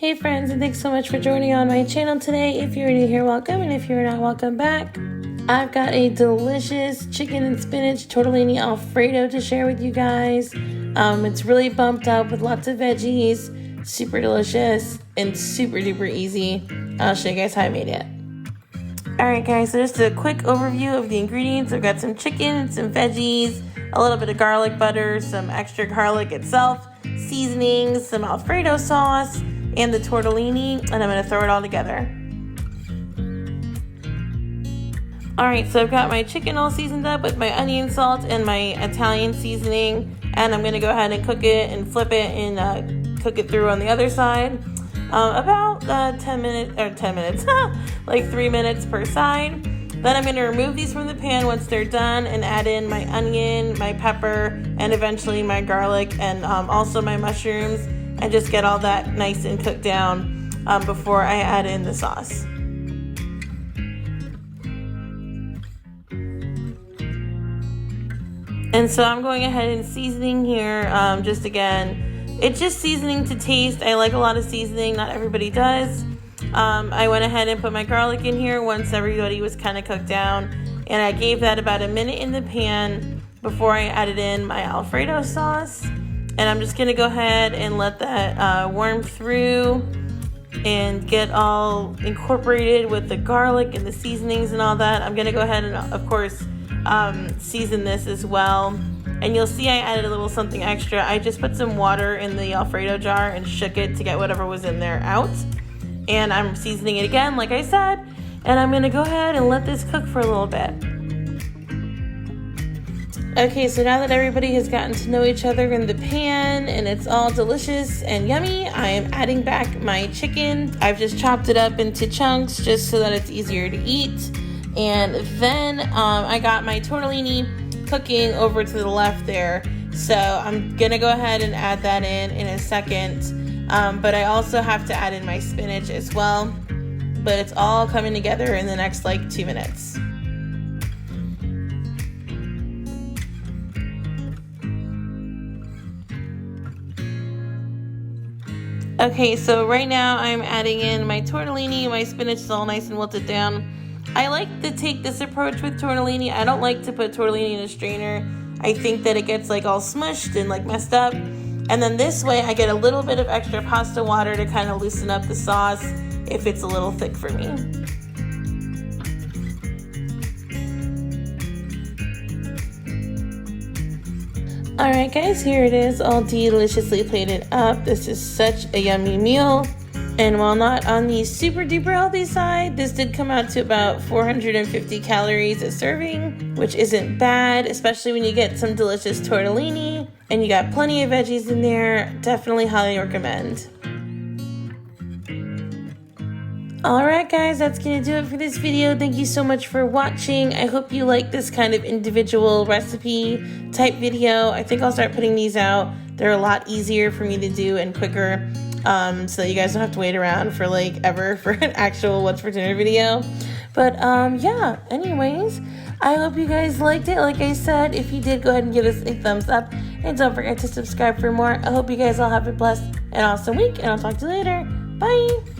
Hey friends, and thanks so much for joining on my channel today. If you're new here, welcome, and if you're not, welcome back. I've got a delicious chicken and spinach tortellini Alfredo to share with you guys. It's really bumped up with lots of veggies, super delicious, and super duper easy. I'll show you guys how I made it. Alright guys, so just a quick overview of the ingredients. I've got some chicken, some veggies, a little bit of garlic butter, some extra garlic itself, seasonings, some Alfredo sauce, and the tortellini, and I'm going to throw it all together. Alright, so I've got my chicken all seasoned up with my onion salt and my Italian seasoning, and I'm going to go ahead and cook it and flip it and cook it through on the other side. About 10 minutes, like 3 minutes per side. Then I'm going to remove these from the pan once they're done and add in my onion, my pepper, and eventually my garlic, and also my mushrooms, and just get all that nice and cooked down before I add in the sauce. And so I'm going ahead and seasoning here, it's just seasoning to taste. I like a lot of seasoning, not everybody does. I went ahead and put my garlic in here once everybody was kind of cooked down, and I gave that about a minute in the pan before I added in my Alfredo sauce. And I'm just going to go ahead and let that warm through and get all incorporated with the garlic and the seasonings and all that. I'm going to go ahead and, of course, season this as well. And you'll see I added a little something extra. I just put some water in the Alfredo jar and shook it to get whatever was in there out. And I'm seasoning it again, like I said. And I'm going to go ahead and let this cook for a little bit. Okay, so now that everybody has gotten to know each other in the pan and it's all delicious and yummy, I am adding back my chicken. I've just chopped it up into chunks just so that it's easier to eat. And then I got my tortellini cooking over to the left there. So I'm gonna go ahead and add that in a second. But I also have to add in my spinach as well. But it's all coming together in the next like 2 minutes. Okay, so right now I'm adding in my tortellini. My spinach is all nice and wilted down. I like to take this approach with tortellini. I don't like to put tortellini in a strainer. I think that it gets like all smushed and like messed up. And then this way I get a little bit of extra pasta water to kind of loosen up the sauce if it's a little thick for me. Alright guys, here it is, all deliciously plated up. This is such a yummy meal. And while not on the super duper healthy side, this did come out to about 450 calories a serving, which isn't bad, especially when you get some delicious tortellini and you got plenty of veggies in there. Definitely highly recommend. Alright guys, that's going to do it for this video. Thank you so much for watching. I hope you like this kind of individual recipe type video. I think I'll start putting these out. They're a lot easier for me to do and quicker, so that you guys don't have to wait around for like ever for an actual what's for dinner video. But yeah, anyways, I hope you guys liked it. Like I said, if you did, go ahead and give us a thumbs up. And don't forget to subscribe for more. I hope you guys all have a blessed and awesome week, and I'll talk to you later. Bye!